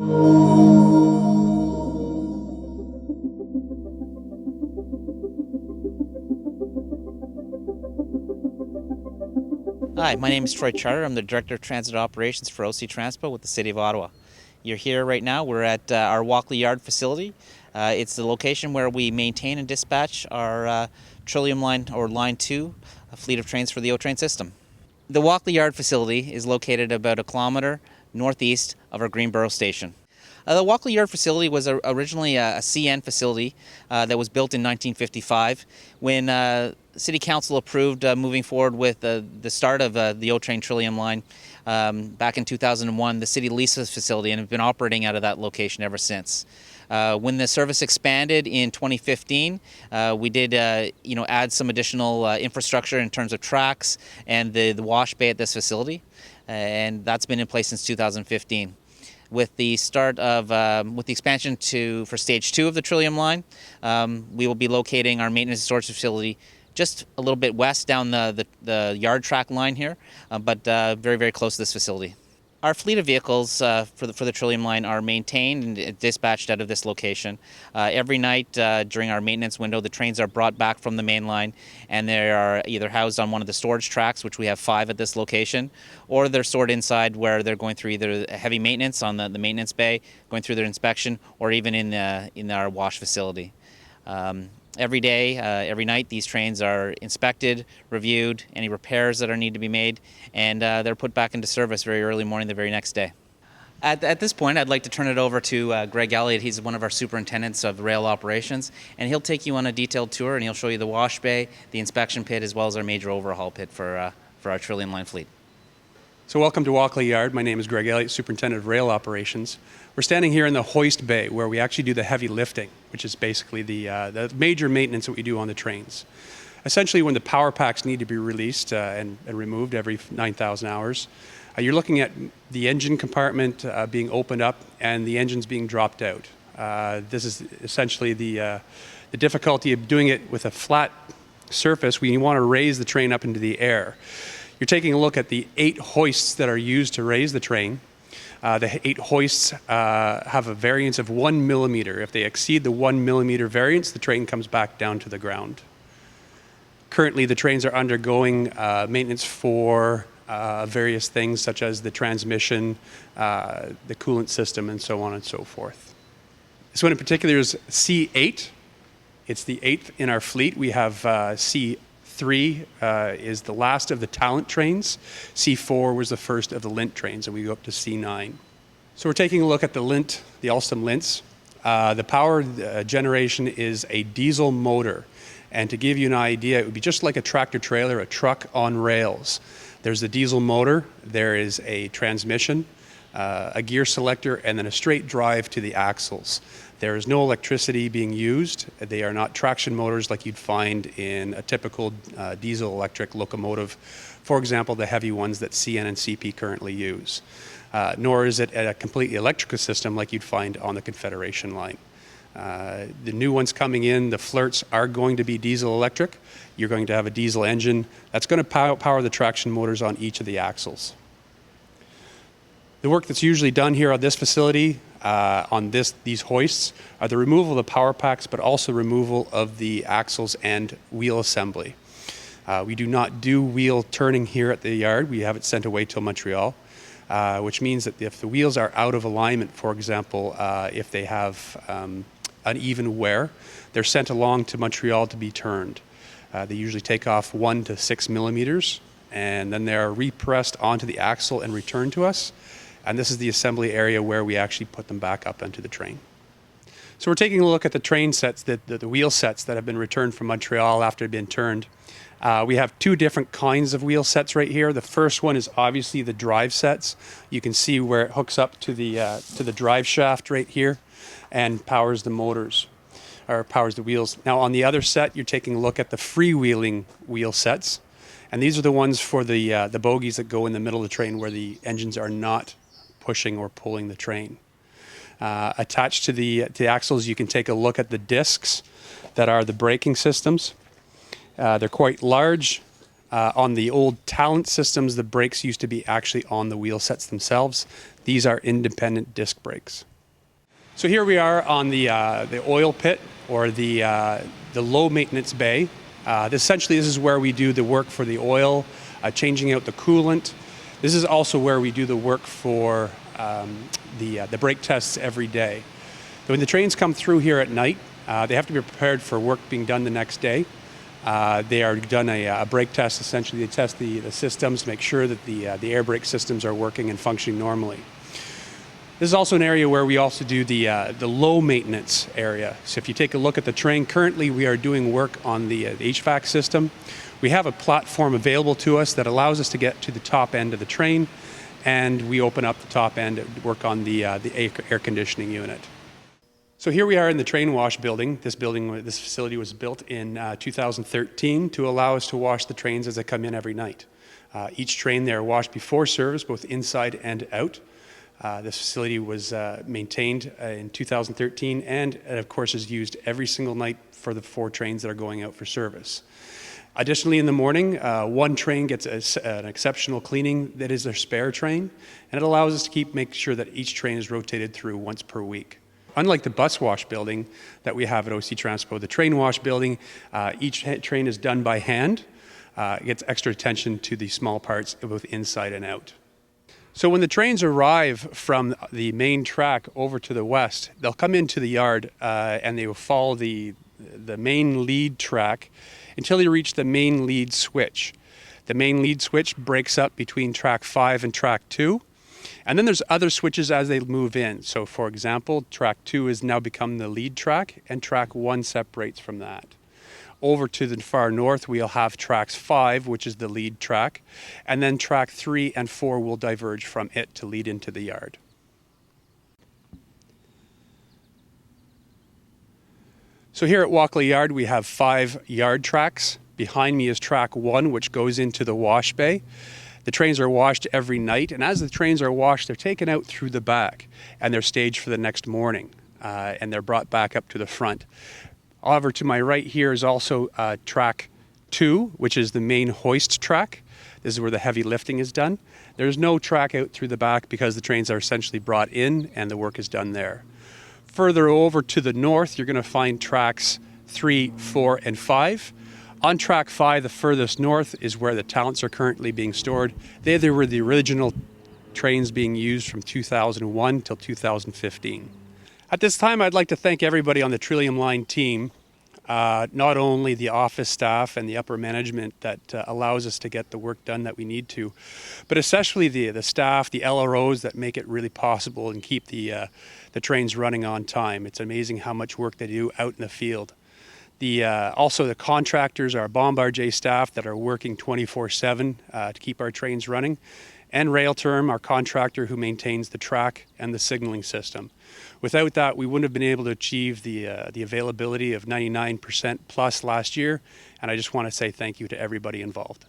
Hi, my name is Troy Charter. I'm the Director of Transit Operations for OC Transpo with the City of Ottawa. You're here right now. We're at our Walkley Yard facility. It's the location where we maintain and dispatch our Trillium line, or Line 2, a fleet of trains for the O-Train system. The Walkley Yard facility is located about a kilometre northeast of our Greenboro Station. The Walkley Yard facility was originally a CN facility that was built in 1955 when City Council approved moving forward with the start of the O-Train Trillium line back in 2001. The city leased this facility and have been operating out of that location ever since. When the service expanded in 2015, we did add some additional infrastructure in terms of tracks and the wash bay at this facility, and that's been in place since 2015. With the start of with the expansion for stage 2 of the Trillium line, we will be locating our maintenance and storage facility just a little bit west down the yard track line here, but very, very close to this facility. Our fleet of vehicles for the Trillium line are maintained and dispatched out of this location. Every night during our maintenance window, the trains are brought back from the main line, and they are either housed on one of the storage tracks, which we have 5 at this location, or they're stored inside where they're going through either heavy maintenance on the maintenance bay, going through their inspection, or even in our wash facility. Every day, every night, these trains are inspected, reviewed, any repairs that need to be made, and they're put back into service very early morning the very next day. At this point, I'd like to turn it over to Greg Elliott. He's one of our superintendents of rail operations, and he'll take you on a detailed tour, and he'll show you the wash bay, the inspection pit, as well as our major overhaul pit for our Trillium line fleet. So welcome to Walkley Yard. My name is Greg Elliott, Superintendent of Rail Operations. We're standing here in the hoist bay where we actually do the heavy lifting, which is basically the major maintenance that we do on the trains. Essentially, when the power packs need to be released and removed every 9,000 hours, you're looking at the engine compartment being opened up and the engines being dropped out. This is essentially the difficulty of doing it with a flat surface. We want to raise the train up into the air. You're taking a look at the 8 hoists that are used to raise the train. The 8 hoists have a variance of 1 millimeter. If they exceed the 1 millimeter variance, the train comes back down to the ground. Currently, the trains are undergoing maintenance for various things such as the transmission, the coolant system, and so on and so forth. This one in particular is C8. It's the 8th in our fleet. We have C3 is the last of the talent trains. C4 was the first of the lint trains, and we go up to C9. So we're taking a look at the lint, the Alstom lints. The power generation is a diesel motor. And to give you an idea, it would be just like a tractor trailer, a truck on rails. There's the diesel motor, there is a transmission, a gear selector, and then a straight drive to the axles. There is no electricity being used. They are not traction motors like you'd find in a typical diesel electric locomotive, for example, the heavy ones that CN and CP currently use. Nor is it a completely electrical system like you'd find on the Confederation line. The new ones coming in, the flirts, are going to be diesel electric. You're going to have a diesel engine that's going to power the traction motors on each of the axles. The work that's usually done here on this facility, on these hoists, are the removal of the power packs, but also removal of the axles and wheel assembly. We do not do wheel turning here at the yard. We have it sent away to Montreal, which means that if the wheels are out of alignment, for example, if they have uneven wear, they're sent along to Montreal to be turned. They usually take off 1 to 6 millimeters, and then they're repressed onto the axle and returned to us. And this is the assembly area where we actually put them back up onto the train. So we're taking a look at the train sets, the wheel sets that have been returned from Montreal after they've been turned. We have 2 different kinds of wheel sets right here. The first one is obviously the drive sets. You can see where it hooks up to the drive shaft right here and powers the motors, or powers the wheels. Now on the other set, you're taking a look at the freewheeling wheel sets. And these are the ones for the bogies that go in the middle of the train where the engines are not pushing or pulling the train. Attached to the axles, you can take a look at the discs that are the braking systems. They're quite large. On the old Talent systems, the brakes used to be actually on the wheel sets themselves. These are independent disc brakes. So here we are on the oil pit, or the low maintenance bay. Essentially, this is where we do the work for the oil, changing out the coolant. This is also where we do the work for the brake tests every day. When the trains come through here at night, they have to be prepared for work being done the next day. They are done a brake test. Essentially, they test the systems, make sure that the air brake systems are working and functioning normally. This is also an area where we also do the low maintenance area. So if you take a look at the train, currently we are doing work on the HVAC system. We have a platform available to us that allows us to get to the top end of the train, and we open up the top end and work on the air conditioning unit. So here we are in the train wash building. This facility was built in 2013 to allow us to wash the trains as they come in every night. Each train there washed before service, both inside and out. This facility was maintained in 2013 and of course is used every single night for the 4 trains that are going out for service. Additionally, in the morning, one train gets an exceptional cleaning that is their spare train, and it allows us to make sure that each train is rotated through once per week. Unlike the bus wash building that we have at OC Transpo, the train wash building, each train is done by hand. It gets extra attention to the small parts, both inside and out. So when the trains arrive from the main track over to the west, they'll come into the yard and they will follow the main lead track until they reach the main lead switch. The main lead switch breaks up between track 5 and track 2. And then there's other switches as they move in. So for example, track 2 has now become the lead track, and track 1 separates from that. Over to the far north, we'll have tracks 5, which is the lead track, and then track 3 and 4 will diverge from it to lead into the yard. So here at Walkley Yard, we have 5 yard tracks. Behind me is track 1, which goes into the wash bay. The trains are washed every night, and as the trains are washed, they're taken out through the back, and they're staged for the next morning, and they're brought back up to the front. However, to my right here is also track 2, which is the main hoist track. This is where the heavy lifting is done. There's no track out through the back because the trains are essentially brought in and the work is done there. Further over to the north, you're going to find tracks 3, 4, and 5. On track 5, the furthest north, is where the talents are currently being stored. They were the original trains being used from 2001 till 2015. At this time, I'd like to thank everybody on the Trillium line team, not only the office staff and the upper management that allows us to get the work done that we need to, but especially the staff, the LROs that make it really possible and keep the trains running on time. It's amazing how much work they do out in the field. Also the contractors, our Bombardier staff that are working 24/7 to keep our trains running, and Railterm, our contractor who maintains the track and the signaling system. Without that, we wouldn't have been able to achieve the availability of 99% plus last year, and I just want to say thank you to everybody involved.